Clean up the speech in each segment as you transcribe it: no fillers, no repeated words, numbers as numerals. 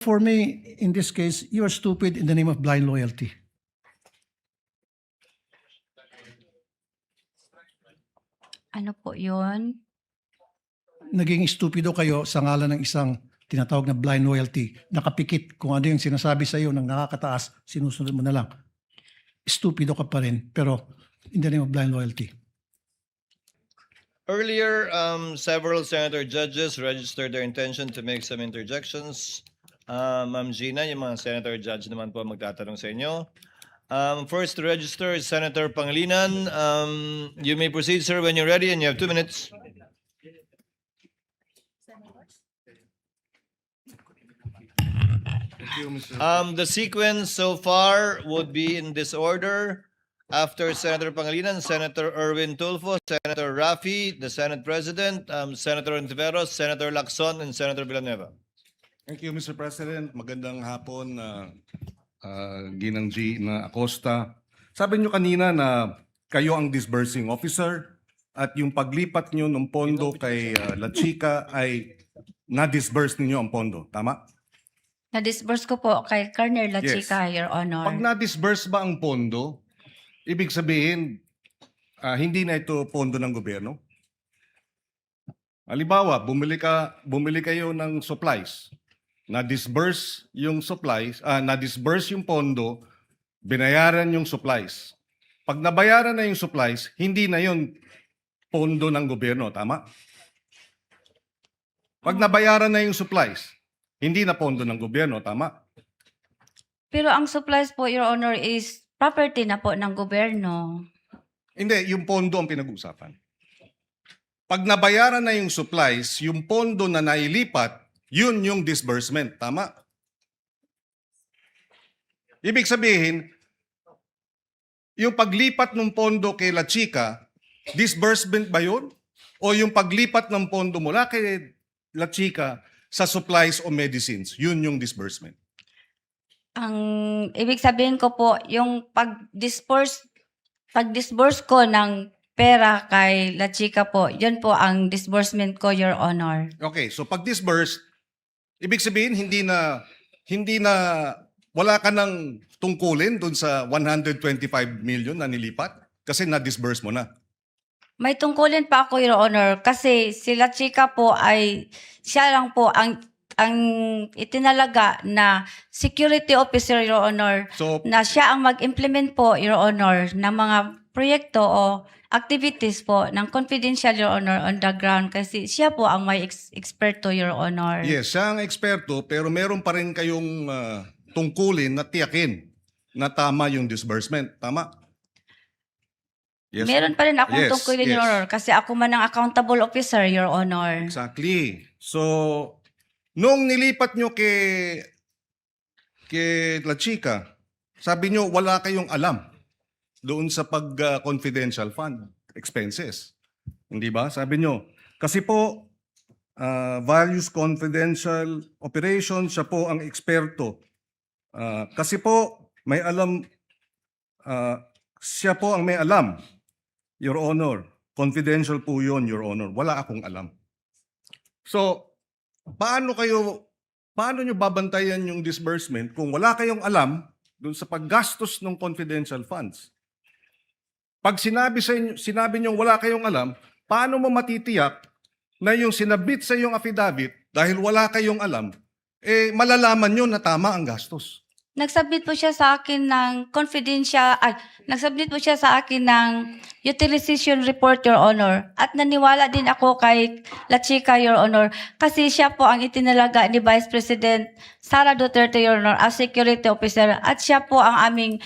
for me, in this case, you are stupid in the name of blind loyalty. Ano po yun? Naging stupido kayo sa ngalan ng isang tinatawag na blind loyalty. Nakapikit kung ano yung sinasabi sa iyo ng nakakataas, sinusunod mo na lang. Stupido ka pa rin, pero in the name of blind loyalty. Earlier, several senator judges registered their intention to make some interjections. Ma'am Gina, yung mga senator judge naman po magtatanong sa inyo. First to register is Senator Pangilinan. You may proceed, sir, when you're ready, and you have 2 minutes. The sequence so far would be in this order. After Senator Pangilinan, Senator Erwin Tulfo, Senator Rafi, the Senate President, Senator Ontiveros, Senator Lacson, and Senator Villanueva. Thank you, Mr. President. Magandang hapon, Ginang G. na Acosta. Sabi niyo kanina na kayo ang disbursing officer at yung paglipat niyo ng pondo kay La Chica ay na-disburse ninyo ang pondo. Tama? Na-disburse ko po kay Colonel La Yes. Chica, Your Honor. Pag na-disburse ba ang pondo, ibig sabihin, hindi na ito pondo ng gobyerno? Halimbawa, bumili kayo ng supplies. Na-disburse yung supplies, na-disburse yung pondo, binayaran yung supplies. Pag nabayaran na yung supplies, hindi na yun pondo ng gobyerno, tama? Pag nabayaran na yung supplies, hindi na pondo ng gobyerno, tama? Pero ang supplies po, Your Honor, is property na po ng gobyerno. Hindi, yung pondo ang pinag-uusapan. Pag nabayaran na yung supplies, yung pondo na nailipat, yun yung disbursement. Tama? Ibig sabihin, yung paglipat ng pondo kay La Chica, disbursement ba yun? O yung paglipat ng pondo mula kay La Chica sa supplies o medicines, yun yung disbursement? Ang ibig sabihin ko po, yung pag-disburse ko ng pera kay La Chica po, yun po ang disbursement ko, Your Honor. Okay, so pag disburse, ibig sabihin hindi na wala ka nang tungkulin dun sa 125 million na nilipat kasi na-disburse mo na. May tungkulin pa ako, Your Honor, kasi si La Chica po ay, siya lang po ang itinalaga na security officer, Your Honor, So na siya ang mag-implement po, Your Honor, ng mga proyekto o activities po ng confidential, Your Honor, on the ground kasi siya po ang may eksperto, Your Honor. yes, siya ang eksperto pero meron pa rin kayong tungkulin na tiyakin na tama yung disbursement. Tama? Yes. Meron pa rin akong Yes, tungkulin, yes. Your Honor, kasi ako man ang accountable officer, Your Honor. Exactly. So, nung nilipat nyo kay La Chica, sabi nyo wala kayong alam doon sa pag-confidential fund expenses. Hindi ba? Sabi nyo, kasi po, values confidential operations, siya po ang eksperto. Kasi po, may alam, siya po ang may alam, Your Honor. Confidential po yun, Your Honor. Wala akong alam. So, paano nyo babantayan yung disbursement kung wala kayong alam dun sa paggastos ng confidential funds? Pag sinabi nyo wala kayong alam, paano mo matitiyak na yung sinabit sa iyong affidavit dahil wala kayong alam, malalaman nyo na tama ang gastos? Nagsubmit po siya sa akin ng nagsubmit po siya sa akin ng utilization report, Your Honor. At naniwala din ako kay La Chica, Your Honor, kasi siya po ang itinalaga ni Vice President Sara Duterte, Your Honor, as security officer. At siya po ang aming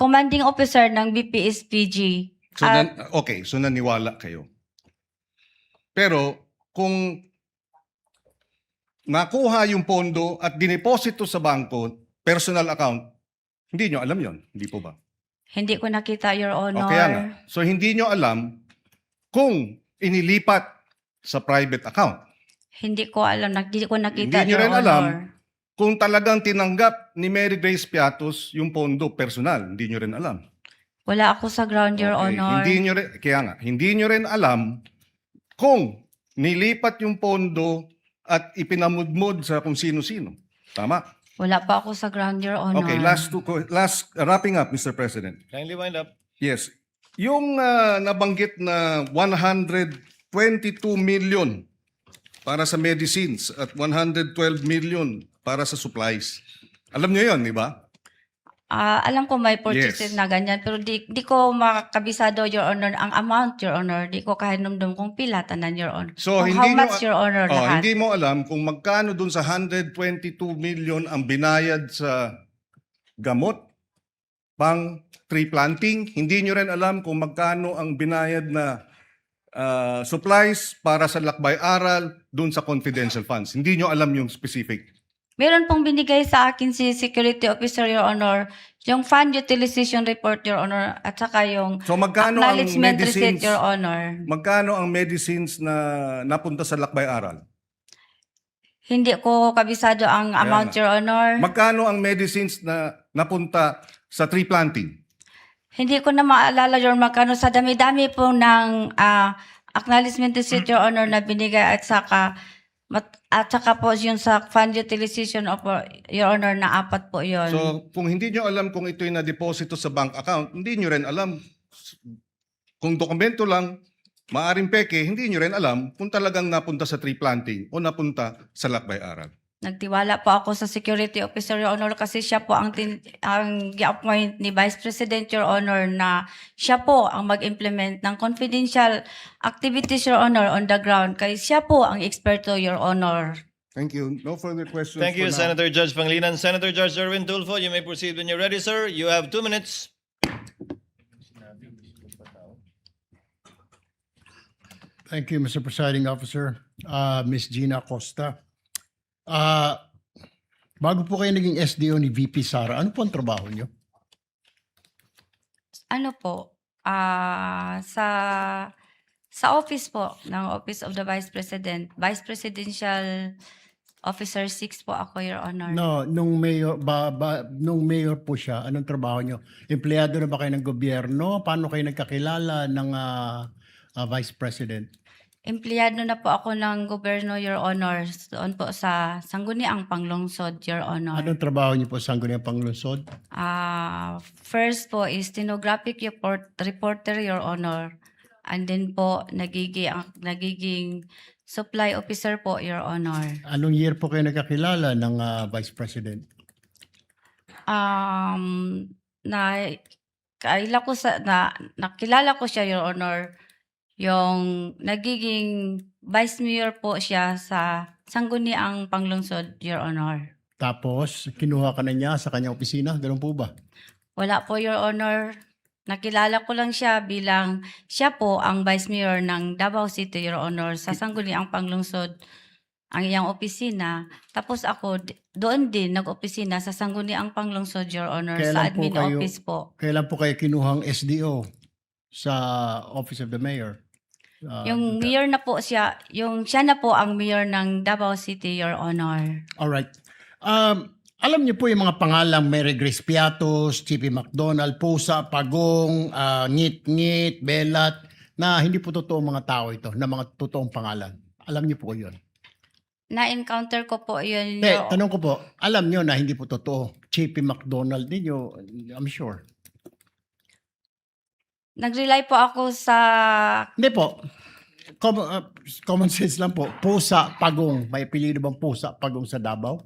commanding officer ng BPSPG. So, okay, so naniwala kayo. Pero kung nakuha yung pondo at dineposito sa bangko, personal account, hindi nyo alam yon, hindi po ba? Hindi ko nakita, Your Honor. O kaya nga. So hindi nyo alam kung inilipat sa private account. Hindi ko alam, hindi ko nakita, Hindi nyo Your rin Honor. alam kung talagang tinanggap ni Mary Grace Piatos yung pondo personal. Hindi nyo rin alam. Wala ako sa ground, Your Okay, Honor. Hindi nyo rin alam kung nilipat yung pondo at ipinamudmod sa kung sino-sino. Tama? Wala pa ako sa ground, Your Honor. Okay, last wrapping up, Mr. President. Kindly wind up. Yes. Yung nabanggit na 122 million para sa medicines at 112 million para sa supplies. Alam niyo 'yon, di ba? Alam ko may purchases Yes. na ganyan, pero di ko makakabisado, Your Honor, ang amount, Your Honor. Di ko kahinumdum kung pila tanan, Your Honor. So, Kung hindi how much, nyo- Your Honor, lahat. Hindi mo alam kung magkano dun sa 122 million ang binayad sa gamot, pang tree planting. Hindi nyo rin alam kung magkano ang binayad na supplies para sa lakbay-aral dun sa confidential funds. Hindi nyo alam yung specific. Meron pong binigay sa akin si Security Officer, Your Honor, yung fund utilization report, Your Honor, at saka yung So magkano ang acknowledgement receipt, medicines? Your Honor. Magkano ang medicines na napunta sa lakbay-aral? Hindi ko kabisado ang amount, nga. Your Honor. Magkano ang medicines na napunta sa tree planting? Hindi ko na maalala, Your Honor, magkano sa dami-dami po ng acknowledgement receipt, Your Honor, na binigay at saka po yun sa fund utilization of Your Honor na 4 po yun. So, kung hindi nyo alam kung ito'y na-deposito sa bank account, hindi nyo rin alam. Kung dokumento lang, maaring peke, hindi nyo rin alam kung talagang napunta sa tree planting o napunta sa lakbay-aral. Nagtiwala po ako sa Security Officer, Your Honor, kasi siya po ang gi-appoint ni Vice President, Your Honor, na siya po ang mag-implement ng confidential activities, Your Honor, on the ground. Kaya siya po ang eksperto, Your Honor. Thank you. No further questions Thank you, for now. Senator Judge Panglinan. Senator Judge Erwin Tulfo, you may proceed when you're ready, sir. You have 2 minutes. Thank you, Mr. Presiding Officer. Ms. Gina Acosta. Bago po kayo naging SDO ni VP Sara, ano po ang trabaho niyo? Ano po, sa office po, ng Office of the Vice President, Vice Presidential Officer 6 po ako, Your Honor. No, nung mayor po siya, anong trabaho niyo? Empleyado na ba kayo ng gobyerno? Paano kayo nagkakilala ng Vice President? Empleyado na po ako ng gobyerno, Your Honor, doon po sa Sangguniang Panglungsod, Your Honor. Anong trabaho niyo po sa Sangguniang Panglungsod? First po is stenographic reporter, Your Honor. And then po, nagiging supply officer po, Your Honor. Anong year po kayo nagkakilala ng Vice President? Nakilala ko siya, Your Honor, yung nagiging vice mayor po siya sa Sangguniang Panglungsod, Your Honor. Tapos, kinuha ka na niya sa kanyang opisina? Ganun po ba? Wala po, Your Honor. Nakilala ko lang siya bilang siya po ang vice mayor ng Davao City, Your Honor, sa Sangguniang Panglungsod, ang iyang opisina. Tapos ako, doon din nag-opisina sa Sangguniang Panglungsod, Your Honor, Kailan sa po admin kayo- office po. Kailan po kayo kinuhang SDO sa Office of the Mayor? Yung mayor na po siya, siya na po ang mayor ng Davao City, Your Honor. Alright. Alam niyo po yung mga pangalang Mary Grace Piatos, Chippy McDonald, Pusa, Pagong, Ngit-Ngit, Belat, na hindi po totoo mga tao ito, na mga totoong pangalan. Alam niyo po yun. Na-encounter ko po yun. Hindi, tanong ko po, alam niyo na hindi po totoo. Chippy McDonald ninyo, I'm sure. Nag-rely po ako sa... Hindi po. Common sense lang po. Pusa, Pagong. May apelyido bang Pusa, Pagong sa Davao?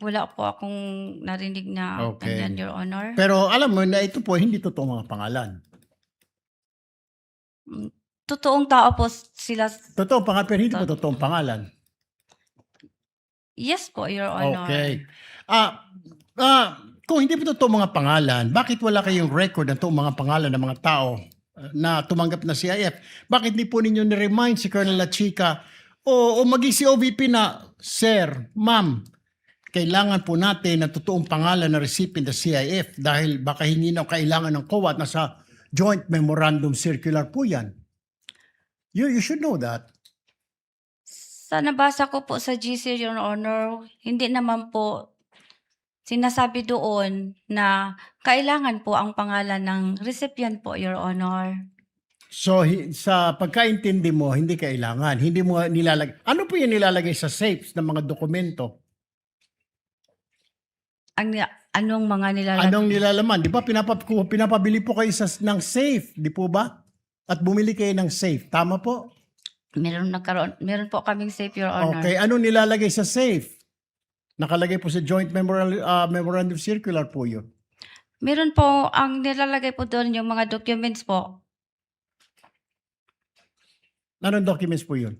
Wala po akong narinig na Okay. ganyan, Your Honor. Pero alam mo na ito po, hindi totoo mga pangalan. Totoong tao po sila. Totoo pangalan, pero hindi po totoong pangalan. Yes po, Your Honor. Okay. Kung hindi po totoo mga pangalan, bakit wala kayong record ng toong mga pangalan ng mga tao na tumanggap na CIF? Bakit hindi po ninyo ni-remind si Colonel La Chica o maging si OVP na, Sir, Ma'am, kailangan po natin ng totoong pangalan na recipient ng CIF dahil baka hindi na kailangan ng COA at nasa Joint Memorandum Circular po yan. You should know that. Sa nabasa ko po sa GC, Your Honor, hindi naman po sinasabi doon na kailangan po ang pangalan ng recipient po, Your Honor. So sa pagkaintindi mo, hindi kailangan. Hindi mo nilalagay. Ano po yung nilalagay sa safes ng mga dokumento? Anong mga nilalagay? Anong nilalaman? Di ba pinapabili po kayo ng safe, di po ba? At bumili kayo ng safe. Tama po? Meron po kaming safe, Your Honor. Okay. Anong nilalagay sa safe? Nakalagay po sa joint memorandum circular po yun. Meron po, ang nilalagay po doon yung mga documents po. Anong documents po yun?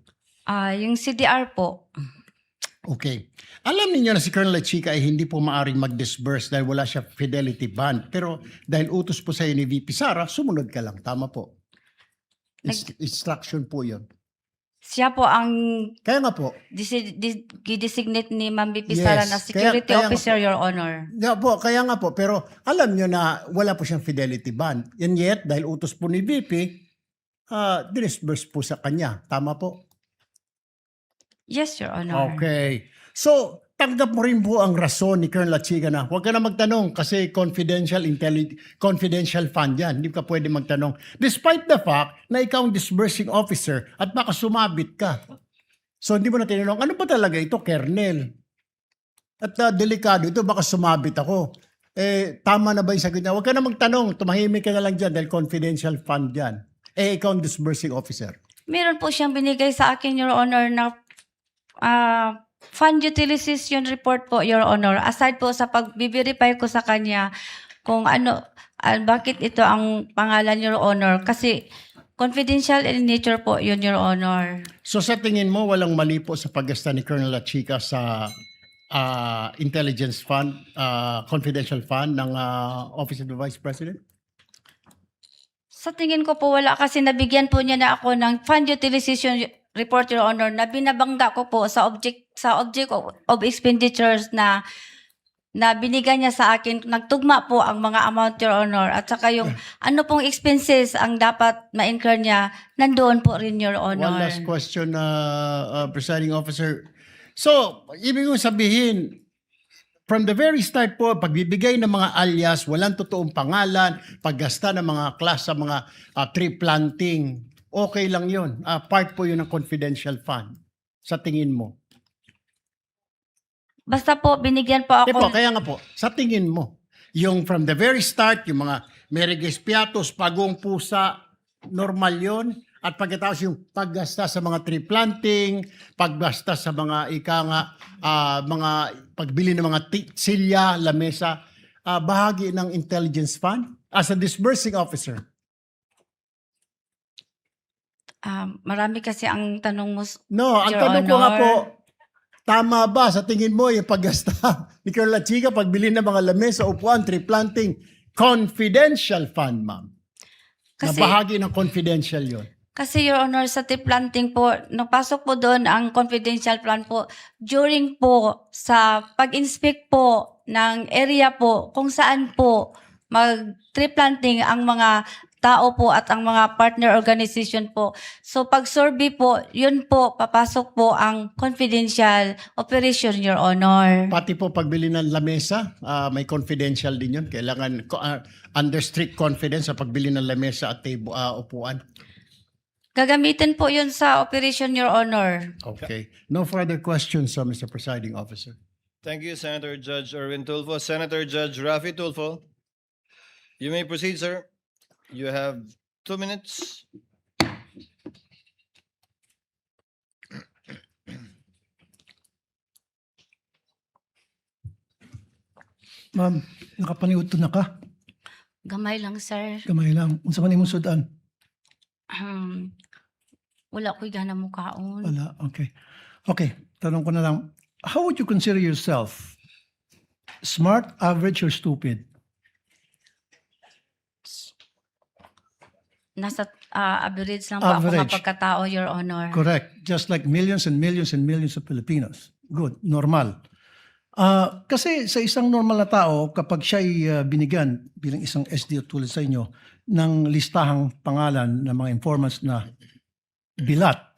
Yung CDR po. Okay. Alam niyo na si Colonel Chica ay hindi po maaring mag-disburse dahil wala siya fidelity bond. Pero dahil utos po sa'yo ni VP Sara, sumunod ka lang. Tama po. Instruction po yun. Siya po ang Kaya nga po. designate ni Ma'am BP Yes. Sara na security Kaya nga officer, po. Your Honor. Kaya nga po. Pero alam niyo na wala po siyang fidelity bond. And yet, dahil utos po ni VP, dinisburse po sa kanya. Tama po. Yes, Your Honor. Okay. So, tanggap mo rin po ang rason ni Colonel Chica na huwag ka na magtanong kasi confidential fund yan. Hindi ka pwede magtanong. Despite the fact na ikaw ang disbursing officer at baka sumabit ka. So, hindi mo na tinanong, ano ba talaga ito, Colonel? At delikado ito, baka sumabit ako. Tama na ba yung sagot niya? Huwag ka na magtanong, tumahimik ka na lang dyan dahil confidential fund yan. Ikaw ang disbursing officer. Meron po siyang binigay sa akin, Your Honor, na fund utilization report po, Your Honor. Aside po sa pag-verify ko sa kanya kung bakit ito ang pangalan, Your Honor. Kasi confidential in nature po yun, Your Honor. So sa tingin mo, walang mali po sa paggasta ni Colonel Chica sa intelligence fund, confidential fund ng Office of the Vice President? Sa tingin ko po wala kasi nabigyan po niya na ako ng fund utilization report, Your Honor, na binabangga ko po sa object of expenditures na binigay niya sa akin. Nagtugma po ang mga amount, Your Honor, at saka yung ano pong expenses ang dapat ma-incur niya, nandoon po rin, Your Honor. One last question, Presiding Officer. So, ibig kong sabihin, from the very start po, pagbibigay ng mga alias, walang totoong pangalan, paggasta ng mga class sa mga tree planting, okay lang yun. Part po yun ng confidential fund. Sa tingin mo? Basta po, binigyan po ako. Kaya nga po, sa tingin mo, yung from the very start, yung mga Mereges Piatos, Pagong Pusa, normal yun. At pagkatapos yung paggasta sa mga tree planting, paggasta sa mga mga pagbili ng mga silya, lamesa, bahagi ng intelligence fund as a disbursing officer. Marami kasi ang tanong mo. No, ang Your tanong ko nga Honor. po, tama ba sa tingin mo yung paggasta ni Colonel Chica, pagbili ng mga lamesa, upuan, tree planting, confidential fund, ma'am? Na Kasi- bahagi ng confidential yon. Kasi, Your Honor, sa tree planting po, napasok po doon ang confidential plan po during po sa pag-inspect po ng area po kung saan po mag-tree planting ang mga tao po at ang mga partner organization po. So, pag-survey po, yun po, papasok po ang confidential operation, Your Honor. Pati po pagbili ng lamesa, may confidential din yun. Kailangan under strict confidence sa pagbili ng lamesa at table, upuan. Gagamitin po yun sa operation, Your Honor. Okay. No further questions, Mr. Presiding Officer. Thank you, Senator Judge Erwin Tulfo. Senator Judge Rafi Tulfo, you may proceed, sir. You have 2 minutes. Ma'am, nakapaniudto na ka. Gamay lang, sir. Gamay lang. Unsa man imong sudan? Wala ko'y gana mo kaon. Wala. Okay. Okay. Tanong ko na lang. How would you consider yourself? Smart, average, or stupid? Nasa average lang po ako Average. pagkatao, Your Honor. Correct. Just like millions and millions and millions of Filipinos. Good. Normal. Kasi sa isang normal na tao, kapag siya'y binigyan bilang isang SDO tulad sa inyo ng listahang pangalan ng mga informants na bilat,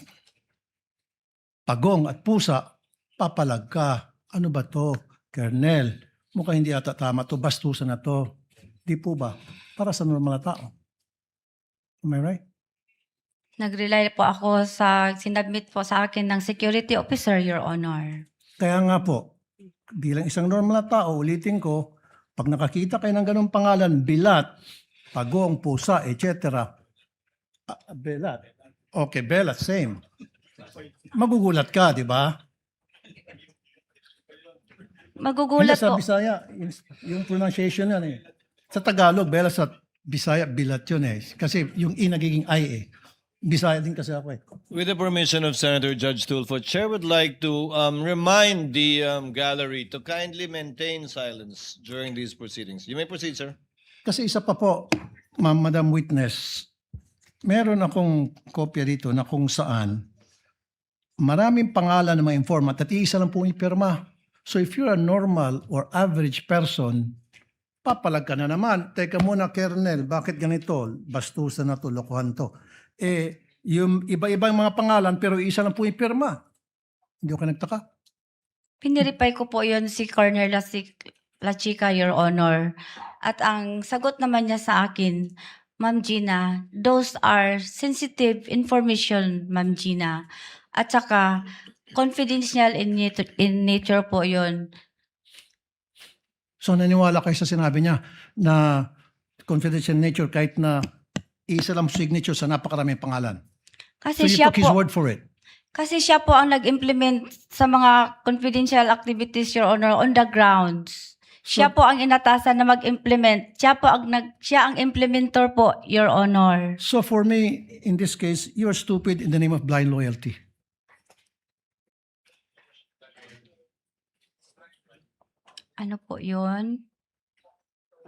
pagong at pusa, papalag ka. Ano ba to, Colonel? Mukhang hindi ata tama to, bastusan na to. Di po ba? Para sa normal na tao. Am I right? Nag-rely po ako sa sinabmit po sa akin ng security officer, Your Honor. Kaya nga po, bilang isang normal na tao, ulitin ko, pag nakakita kayo ng ganong pangalan, Bilat, Pagong, Pusa, etc. Belat. Okay, Belat, same. Magugulat ka, di ba? Magugulat Hindi, sa po. Bisaya, yung pronunciation yan eh. Sa Tagalog, Belat, sa Bisaya, Bilat yun eh. Kasi yung I nagiging I eh. Bisaya din kasi ako eh. With the permission of Senator Judge Tulfo, Chair would like to remind the gallery to kindly maintain silence during these proceedings. You may proceed, sir. Kasi isa pa po, Madam Witness, meron akong kopya dito na kung saan maraming pangalan ng mga informant at iisa lang po ipirma. So if you're a normal or average person, papalag ka na naman. Teka muna, Kernel, bakit ganito? Bastusan na to, lokohan to. Eh, yung iba-ibang mga pangalan pero isa lang po ipirma. Hindi ko nagtaka. Piniripay ko po yon si Colonel La Chica, Your Honor. At ang sagot naman niya sa akin, Ma'am Gina, those are sensitive information, Ma'am Gina. At saka, confidential in nature po yon. So naniwala kayo sa sinabi niya na confidential nature kahit na isa lang signature sa napakaraming pangalan. So Kasi you siya took his po, word for it. kasi siya po ang nag-implement sa mga confidential activities, Your Honor, on the grounds. Siya po ang inatasan na mag-implement. Siya ang implementor po, Your Honor. So for me, in this case, you're stupid in the name of blind loyalty. Ano po yun?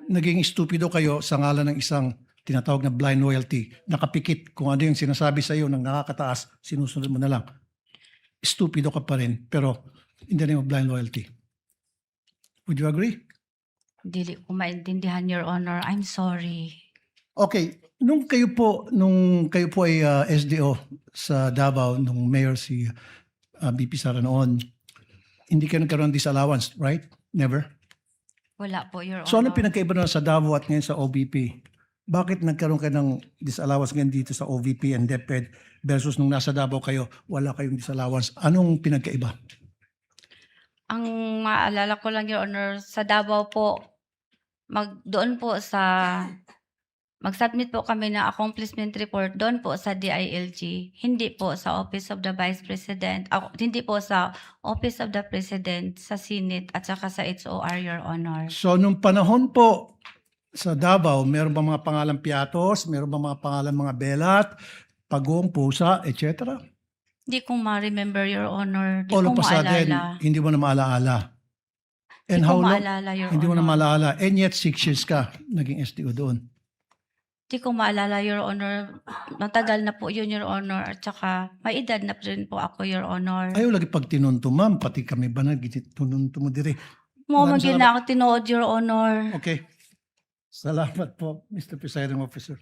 Naging stupido kayo sa ngalan ng isang tinatawag na blind loyalty. Nakapikit kung ano yung sinasabi sa iyo ng nakakataas, sinusunod mo na lang. Stupido ka pa rin, pero in the name of blind loyalty. Would you agree? Dili ko maintindihan, Your Honor. I'm sorry. Okay, nung kayo po ay SDO sa Davao, nung mayor si BP Sara noon, hindi kayo nagkaroon ng disallowance, right? Never? Wala po, Your Honor. So ano pinagkaiba na sa Davao at ngayon sa OVP? Bakit nagkaroon kayo ng disallowance ngayon dito sa OVP and DepEd versus nung nasa Davao kayo, wala kayong disallowance? Anong pinagkaiba? Ang maalala ko lang, Your Honor, sa Davao po, doon po mag-submit po kami ng accomplishment report doon po sa DILG, hindi po sa Office of the Vice President, hindi po sa Office of the President, sa Senate at saka sa HOR, Your Honor. So nung panahon po sa Davao, meron ba mga pangalan Piatos? Meron ba mga pangalan mga Belat, Pagong, Pusa, etc.? Hindi ko ma-remember, Your Honor. Hindi All ko of a sudden, maalala. hindi mo na maalaala. And Hindi how ko long? maalala, Your Hindi mo na Honor. maalaala. And yet 6 years ka naging SDO doon. Hindi ko maalala, Your Honor. Matagal na po yun, Your Honor. At saka, may edad na rin po ako, Your Honor. Ayaw lagi pag tinunto, ma'am. Pati kami ba na tinunto mo dire. Mo Maraming maging na ako tinuod, Your Honor. Okay. Salamat po, Mr. Presiding Officer.